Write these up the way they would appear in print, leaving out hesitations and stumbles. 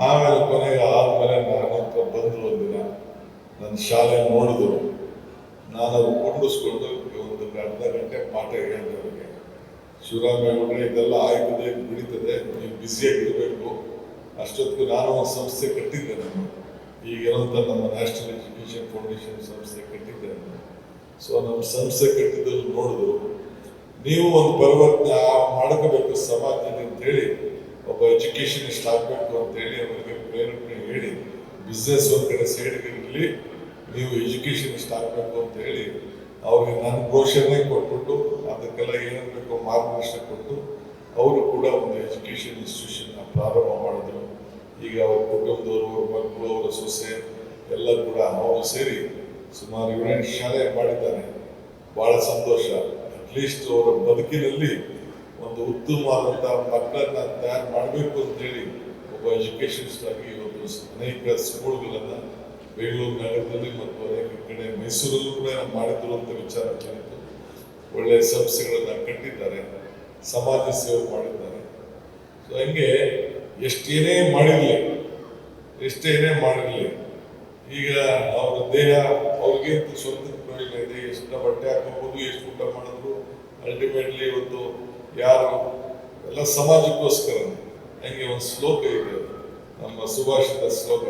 ಆಮೇಲೆ ಕೊನೆಗೆ ಆದ್ಮೇಲೆ ನನ್ನ ಹತ್ರ ಬಂದು ಒಂದಿನ ನನ್ನ ಶಾಲೆ ನೋಡಿದ್ರು. ನಾನು ಅದು ಕೊಂಡಿಸ್ಕೊಂಡು ಒಂದು ಅರ್ಧ ಗಂಟೆ ಪಾಠ ಹೇಳಿದೆ ಅವರಿಗೆ. ಶಿವರಾಮೇಗೌಡರೆ, ಇದೆಲ್ಲ ಆಯ್ತದೆ, ಬಿಡಿತದೆ, ನೀವು ಬ್ಯುಸಿಯಾಗಿರಬೇಕು. ಅಷ್ಟೊತ್ತಿಗೆ ನಾನು ಒಂದು ಸಂಸ್ಥೆ ಕಟ್ಟಿದ್ದೆ. ನಾನು ಈಗಿರೋಂಥ ನಮ್ಮ ನ್ಯಾಷನಲ್ ಎಜುಕೇಷನ್ ಫೌಂಡೇಶನ್ ಸಂಸ್ಥೆ ಕಟ್ಟಿದ್ದೆ. ಸೊ ನಮ್ಮ ಸಂಸ್ಥೆ ಕಟ್ಟಿದ್ದಲ್ಲಿ ನೋಡಿದ್ರು, ನೀವು ಒಂದು ಪರಿವರ್ತನೆ ಮಾಡ್ಕೋಬೇಕು ಸಮಾಜದಲ್ಲಿ ಅಂತೇಳಿ, ಒಬ್ಬ ಎಜುಕೇಷನಿಸ್ಟ್ ಆಗಬೇಕು ಅಂತೇಳಿ ಅವರಿಗೆ ಪ್ರೇರಣೆ ಹೇಳಿ, ಬಿಸ್ನೆಸ್ ಒಂದು ಕಡೆ ಸೈಡ್ಗಿರಲಿ, ನೀವು ಎಜುಕೇಷನಿಸ್ಟ್ ಆಗಬೇಕು ಅಂತ ಹೇಳಿ ಅವ್ರಿಗೆ ನನ್ನ ಬ್ರೋಷರ್ನೇ ಕೊಟ್ಬಿಟ್ಟು ಅದಕ್ಕೆಲ್ಲ ಏನೇನು ಬೇಕೋ ಮಾರ್ಗದರ್ಶನ ಕೊಟ್ಟು ಅವರು ಕೂಡ ಒಂದು ಎಜುಕೇಷನ್ ಇನ್ಸ್ಟಿಟ್ಯೂಷನ್ನ ಪ್ರಾರಂಭ ಮಾಡಿದ್ರು. ಈಗ ಅವ್ರ ಕುಟುಂಬದವರು, ಅವ್ರ ಮಕ್ಕಳು, ಅವರ ಸೊಸೆ ಎಲ್ಲ ಕೂಡ ಅವರು ಸೇರಿ ಸುಮಾರು 7 ಶಾಲೆ ಮಾಡಿದ್ದಾರೆ. ಭಾಳ ಸಂತೋಷ. ಅಟ್ಲೀಸ್ಟ್ ಅವರ ಬದುಕಿನಲ್ಲಿ ಒಂದು ಉತ್ತಮವಾದಂಥ ಮಕ್ಕಳನ್ನ ತಯಾರು ಮಾಡಬೇಕು ಅಂತೇಳಿ ಒಬ್ಬ ಎಜುಕೇಷನಿಸ್ಟ್ ಆಗಿ ಇವತ್ತು ಅನೇಕ ಸ್ಕೂಲ್ಗಳನ್ನು ಬೆಂಗಳೂರು ನಗರದಲ್ಲಿ ಮತ್ತು ಅನೇಕ ಕಡೆ ಮೈಸೂರಲ್ಲೂ ಕೂಡ ಮಾಡಿದ್ರು ಅಂತ ವಿಚಾರ ತಿಳಿತು. ಒಳ್ಳೆಯ ಸಂಸ್ಥೆಗಳನ್ನು ಕಟ್ಟಿದ್ದಾರೆ, ಸಮಾಜ ಸೇವೆ ಮಾಡಿದ್ದಾರೆ. ಸೊ ಹಂಗೆ ಎಷ್ಟೇನೇ ಮಾಡಿರಲಿ ಈಗ ಅವರ ದೇಹ ಅವ್ರಿಗೆ ಸ್ವಂತ ಪ್ರಯೋಜನ ಇದೆ. ಎಷ್ಟು ಬಟ್ಟೆ ಹಾಕೋಬಹುದು, ಎಷ್ಟು ಊಟ ಮಾಡಿದ್ರು, ಅಲ್ಟಿಮೇಟ್ಲಿ ಇವತ್ತು ಯಾರು ಎಲ್ಲ ಸಮಾಜಕ್ಕೋಸ್ಕರ. ಹಂಗೆ ಒಂದು ಶ್ಲೋಕ ಇದೆ, ನಮ್ಮ ಸುಭಾಷಿತ ಶ್ಲೋಕ,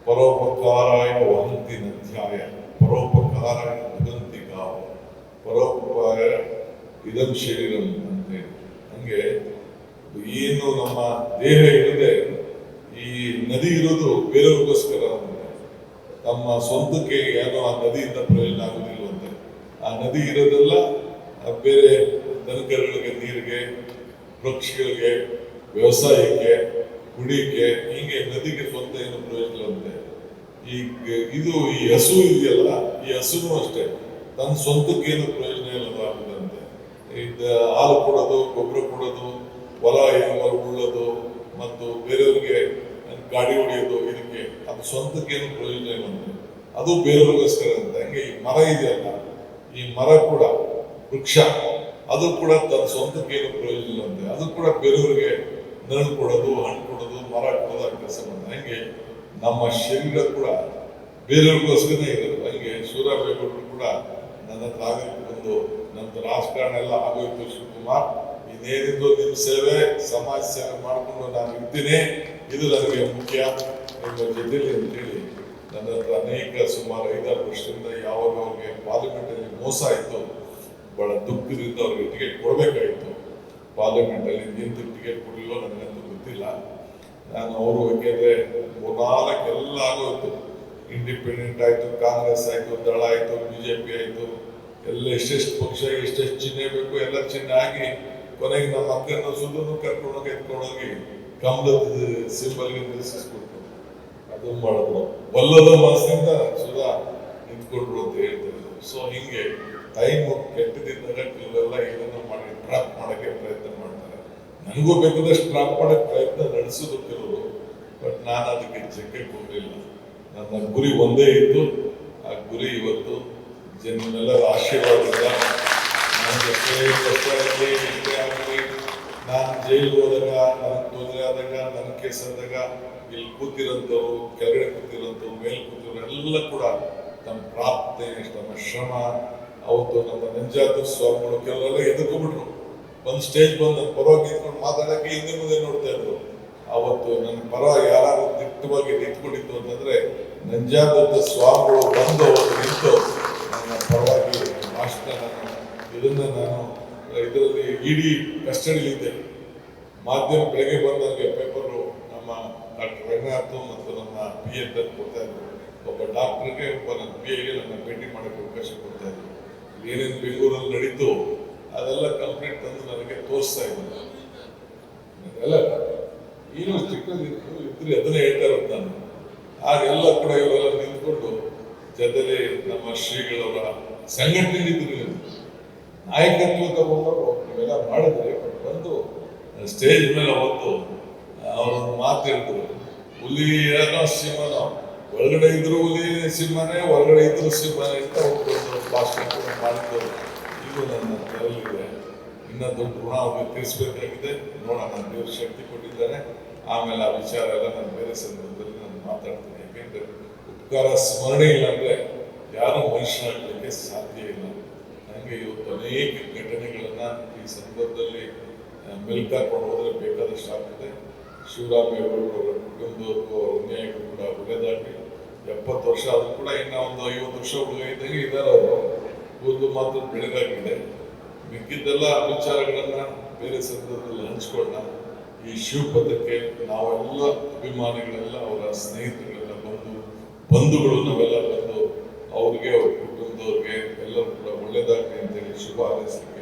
ಪರೋಪಕಾರಾಯ ವಹಂತಿ ನಧ್ಯಾಯ, ಪರೋಪಕಾರಾಯ ವದಂತಿ ಗಾವ, ಪರೋಪಕಾರ ಇದಂ ಶರೀರಂ ಅಂತೇಳಿ. ಹಂಗೆ ಏನು ನಮ್ಮ ದೇಹ ಇರದೆ ಈ ನದಿ ಇರೋದು ಬೇರೆಯವ್ರಿಗೋಸ್ಕರ ಅಂತ. ನಮ್ಮ ಸ್ವಂತಕ್ಕೆ ಏನೋ ಆ ನದಿಯಿಂದ ಪ್ರಯೋಜನ ಆಗೋದಿಲ್ವಂತೆ. ಆ ನದಿ ಇರೋದೆಲ್ಲ ಬೇರೆ ದನಕರುಗಳಿಗೆ, ನೀರಿಗೆ, ಪಕ್ಷಿಗಳಿಗೆ, ವ್ಯವಸಾಯಕ್ಕೆ, ಕುಡಿಯಕ್ಕೆ, ಹೀಗೆ ನದಿಗೆ ಸ್ವಂತ ಏನು ಪ್ರಯೋಜನ ಅಂತೆ. ಈ ಹಸು ಇದೆಯಲ್ಲ, ಈ ಹಸುನು ಅಷ್ಟೇ ತನ್ನ ಸ್ವಂತಕ್ಕೆ ಏನು ಪ್ರಯೋಜನ ಇಲ್ಲದಂತೆ. ಹಾಲು ಕೊಡೋದು, ಗೊಬ್ಬರ ಕೊಡೋದು, ಹೊಲ ಉಳ್ಳೋದು ಮತ್ತು ಬೇರೆಯವ್ರಿಗೆ ಗಾಡಿ ಹೊಡೆಯೋದು, ಇದಕ್ಕೆ ಅದು ಸ್ವಂತಕ್ಕೇನು ಪ್ರಯೋಜನ ಇಲ್ಲಂತೆ, ಅದು ಬೇರೆಯವ್ರಿಗೋಸ್ಕರ ಅಂತ. ಹಂಗೆ ಈ ಮರ ಇದೆಯಲ್ಲ, ಈ ಮರ ಕೂಡ ವೃಕ್ಷ, ಅದು ಕೂಡ ತನ್ನ ಸ್ವಂತಕ್ಕೇನು ಪ್ರಯೋಜನ ಇಲ್ಲಂತೆ, ಅದು ಕೂಡ ಬೇರೆಯವ್ರಿಗೆ ನೆರಳು ಕೊಡೋದು, ಹಣ್ಣು ಕೊಡೋದು, ಮರ ಕೊಡೋದು ಆ ಕೆಲಸ ಬಂದ. ಹಂಗೆ ನಮ್ಮ ಶರೀರ ಕೂಡ ಬೇರೆಯವ್ರಿಗೋಸ್ಕರನೇ ಇರೋದು. ಹಂಗೆ ಶಿವರಾಮೇಗೌಡರು ಕೂಡ ನನ್ನ ಹತ್ರ ಆಗಕ್ಕೆ ಬಂದು, ನಂತರ ರಾಜಕಾರಣ ಎಲ್ಲ ಆಗೋಯ್ತು ಶಿವಕುಮಾರ್, ಇನ್ನೇನಿದ್ದು ನಿಮ್ಮ ಸೇವೆ, ಸಮಾಜ ಸೇವೆ ಮಾಡಿಕೊಂಡು ನಾನು ಇರ್ತೀನಿ, ಇದು ನನಗೆ ಮುಖ್ಯ, ನಿಮ್ಮ ಜೊತೆಲಿ ಅಂತೇಳಿ ನನ್ನ ಹತ್ರ ಅನೇಕ ಸುಮಾರು 5-6 ವರ್ಷದಿಂದ ಯಾವಾಗ ಅವ್ರಿಗೆ ಪಾರ್ಲಿಮೆಂಟಲ್ಲಿ ಮೋಸ ಆಯಿತು, ಬಹಳ ದುಃಖದಿಂದ ಅವ್ರಿಗೆ ಟಿಕೆಟ್ ಕೊಡಬೇಕಾಯಿತು. ಪಾರ್ಲಿಮೆಂಟಲ್ಲಿ ನಿಂತು ಟಿಕೆಟ್ ಕೊಡಲಿಲ್ಲ ನನಗಂತೂ ಗೊತ್ತಿಲ್ಲ. ನಾನು ಅವರು ಯಾಕೆಂದರೆ 4 ಎಲ್ಲ ಆಗೋಯ್ತು. ಇಂಡಿಪೆಂಡೆಂಟ್ ಆಯಿತು, ಕಾಂಗ್ರೆಸ್ ಆಯಿತು, ದಳ ಆಯಿತು, BJP ಆಯಿತು, ಎಲ್ಲ ಎಷ್ಟೆಷ್ಟು ಪಕ್ಷ, ಎಷ್ಟೆಷ್ಟು ಚಿಹ್ನೆ ಬೇಕು ಎಲ್ಲ ಚಿಹ್ನೆ ಆಗಿ ಕೊನೆಗೆ ನಮ್ಮ ಅಕ್ಕನ ಸುದ್ದನ್ನು ಕರ್ಕೊಂಡೋಗಿ ಎತ್ಕೊಂಡೋಗಿ ಕಮಲದ ಸಿಂಬಲ್ಗೆ ನಿಲ್ಲಿಸಿಸ್ಕೊಟ್ರು. ಅದು ಮಾಡಿದ್ರು. ಒಲ್ಲದ ಮನಸ್ಸಿಂದ ಸುಧಾ ನಿಂತ್ಕೊಂಡ್ರು ಅಂತ ಹೇಳ್ತಿದ್ರು. ಸೊ ಹಿಂಗೆ ಟೈಮ್ ಕೆಟ್ಟದಿದ್ದಾಗ ಕೆಲವೆಲ್ಲ ಏನನ್ನ ಮಾಡಿ ಟ್ರಾಪ್ ಮಾಡೋಕ್ಕೆ ಪ್ರಯತ್ನ ಮಾಡ್ತಾರೆ. ನನಗೂ ಬೇಕಾದಷ್ಟು ಟ್ರಾಪ್ ಮಾಡೋಕ್ಕೆ ಪ್ರಯತ್ನ ನಡೆಸೋದು ಕೆಲವರು, ಬಟ್ ನಾನು ಅದಕ್ಕೆ ಜಗ್ಗಕ್ಕೆ ಹೋಗಲಿಲ್ಲ. ನನ್ನ ಗುರಿ ಒಂದೇ ಇತ್ತು. ಆ ಗುರಿ ಇವತ್ತು ಜನರೆಲ್ಲರ ಆಶೀರ್ವಾದದಿಂದ ನನಗೆ ಕಷ್ಟ ಆಗಲಿ, ಎಷ್ಟೇ ಆಗಲಿ, ನಾನು ಜೈಲಿಗೆ ಹೋದಾಗ, ನನಗೆ ತೊಂದರೆ ಆದಾಗ, ನನ್ನ ಕೇಸ್ ಆದಾಗ ಇಲ್ಲಿ ಕೂತಿರೋಂಥವ್ರು, ಕೆಳಗಡೆ ಕೂತಿರೋಂಥವ್ರು, ಮೇಲೆ ಕೂತಿರೋರು ಎಲ್ಲ ಕೂಡ ತಮ್ಮ ಪ್ರಾರ್ಥನೆ, ತಮ್ಮ ಶ್ರಮ. ಅವತ್ತು ನಮ್ಮ ನಂಜಾದ ಸ್ವಾಮಿಗಳು ಕೆಲವರೆಲ್ಲ ಎದುರ್ಕೊಂಡ್ಬಿಟ್ರು. ಒಂದು ಸ್ಟೇಜ್ ಬಂದು ನನ್ನ ಪರವಾಗಿ ನಿಂತ್ಕೊಂಡು ಮಾತಾಡೋಕ್ಕೆ ಹಿಂದೆ ಮುಂದೆ ನೋಡ್ತಾ ಇದ್ರು. ಅವತ್ತು ನನ್ನ ಪರ ಯಾರು ದಿಟ್ಟವಾಗಿ ನಿಂತ್ಕೊಂಡಿತ್ತು ಅಂತಂದ್ರೆ ನಂಜಾದ ಸ್ವಾಮಿಗಳು ಬಂದು ಅವತ್ತು ನಿಂತು ನನ್ನ ಪರವಾಗಿ ಭಾಷಣ, ಇದನ್ನು ನಾನು ಇದರಲ್ಲಿ ಇಡೀ ಕಸ್ಟಡಿಲಿದ್ದೆ. ಮಾಧ್ಯಮ ಬೆಳಗ್ಗೆ ಬಂದು ನನಗೆ ಪೇಪರು ನಮ್ಮ ಡಾಕ್ಟರ್ ರಂಗನಾಥ್ ಮತ್ತು ನಮ್ಮ PA ಕೊಡ್ತಾ ಇದ್ರು. ಒಬ್ಬ ಡಾಕ್ಟರ್ಗೆ, ಒಬ್ಬ ನನ್ನ PAಗೆ ನನ್ನ ಭೇಟಿ ಮಾಡೋಕ್ಕೆ ಅವಕಾಶ ಕೊಡ್ತಾ ಇದ್ರು. ಏನೇನು ಬೆಂಗಳೂರಲ್ಲಿ ನಡೀತು ಅದೆಲ್ಲ ಕಂಪ್ಲೇಂಟ್ ತಂದು ನನಗೆ ತೋರಿಸ್ತಾ ಇದ್ರು. ಎಲ್ಲ ಏನು ಇದ್ರಿ ಅದನ್ನೇ ಹೇಳ್ತಾ ಇರೋದು ನಾನು. ಆಗೆಲ್ಲ ಕೂಡ ಇವರೆಲ್ಲ ನಿಂತ್ಕೊಂಡು ಜೊತೆಲಿ ನಮ್ಮ ಶ್ರೀಗಳವರ ಸಂಘಟನೆ ಇದ್ರು, ನಾಯಕತ್ವ ತಗೊಂಡು ಇವೆಲ್ಲ ಮಾಡಿದ್ರೆ. ಬಟ್ ಬಂದು ಸ್ಟೇಜ್ ಮೇಲೆ ಅವತ್ತು ಅವರೊಂದು ಮಾತು ಹೇಳಿದ್ರು, ಹುಲಿ ಏನೋ ಸಿಂಹನೋ, ಒಳಗಡೆ ಇದ್ರು ಹುಲಿ ಸಿಂಹನೇ, ಹೊರಗಡೆ ಇದ್ರು ಸಿಂಹನೇ ಅಂತ ಒಂದು ಭಾಷಣ ಕೂಡ ಮಾಡಿದ್ದು. ಇದು ನನ್ನ ತಲೆಯಲ್ಲಿದೆ. ಇನ್ನೂ ದೊಡ್ಡ ಋಣ ಅವ್ರಿಗೆ ತಿಳಿಸ್ಬೇಕಾಗಿದೆ. ನೋಡೋಣ, ದೇವ್ರ ಶಕ್ತಿ ಕೊಟ್ಟಿದ್ದಾರೆ. ಆಮೇಲೆ ಆ ವಿಚಾರ ಎಲ್ಲ ನಾನು ಬೇರೆ ಸಂದರ್ಭದಲ್ಲಿ ನಾನು ಮಾತಾಡ್ತೀನಿ. ಯಾಕೆಂದ್ರೆ ಉಪಕಾರ ಸ್ಮರಣೆ ಇಲ್ಲ ಅಂದ್ರೆ ಯಾರು ಮನುಷ್ಯನಾಗಲಿಕ್ಕೆ ಸಾಧ್ಯ ಇಲ್ಲ. ನನಗೆ ಇವತ್ತು ಅನೇಕ ಘಟನೆಗಳನ್ನ ಈ ಸಂದರ್ಭದಲ್ಲಿ ಮೆಲ್ಕಾಕೊಂಡು ಹೋದ್ರೆ ಬೇಕಾದಷ್ಟು ಆಗ್ತದೆ. ಶಿವರಾಮೇಗೌಡರು ಅವರ ಕುಟುಂಬದವ್ರಿಗೂ ಅವರ ಅನ್ಯಾಯಗಳು ಕೂಡ ಒಳ್ಳೆದಾಗಲಿ. 70 ವರ್ಷ ಆದ್ರೂ ಕೂಡ ಇನ್ನ ಒಂದು 50 ವರ್ಷ ಹುಡುಗಿದ್ದಂಗೆ ಇದ್ದಾರೆ. ಅವರು ಒಂದು ಮಾತ್ರ ಬೆಳಗಾಗಿದೆ. ಮಿಕ್ಕಿದ್ದೆಲ್ಲ ವಿಚಾರಗಳನ್ನ ಬೇರೆ ಸಂದರ್ಭದಲ್ಲಿ ಹಂಚ್ಕೊಳ್ಳೋಣ. ಈ ಶಿವಪಥಕ್ಕೆ ನಾವೆಲ್ಲ ಅಭಿಮಾನಿಗಳೆಲ್ಲ, ಅವರ ಸ್ನೇಹಿತರೆಲ್ಲ ಬಂಧುಗಳು ನಾವೆಲ್ಲ ಬಂದು ಅವ್ರಿಗೆ, ಅವ್ರ ಕುಟುಂಬದವ್ರಿಗೆ ಎಲ್ಲರೂ ಕೂಡ ಒಳ್ಳೇದಾಗಲಿ ಅಂತೇಳಿ ಶುಭ ಹಾರೈಸ್ತೀನಿ.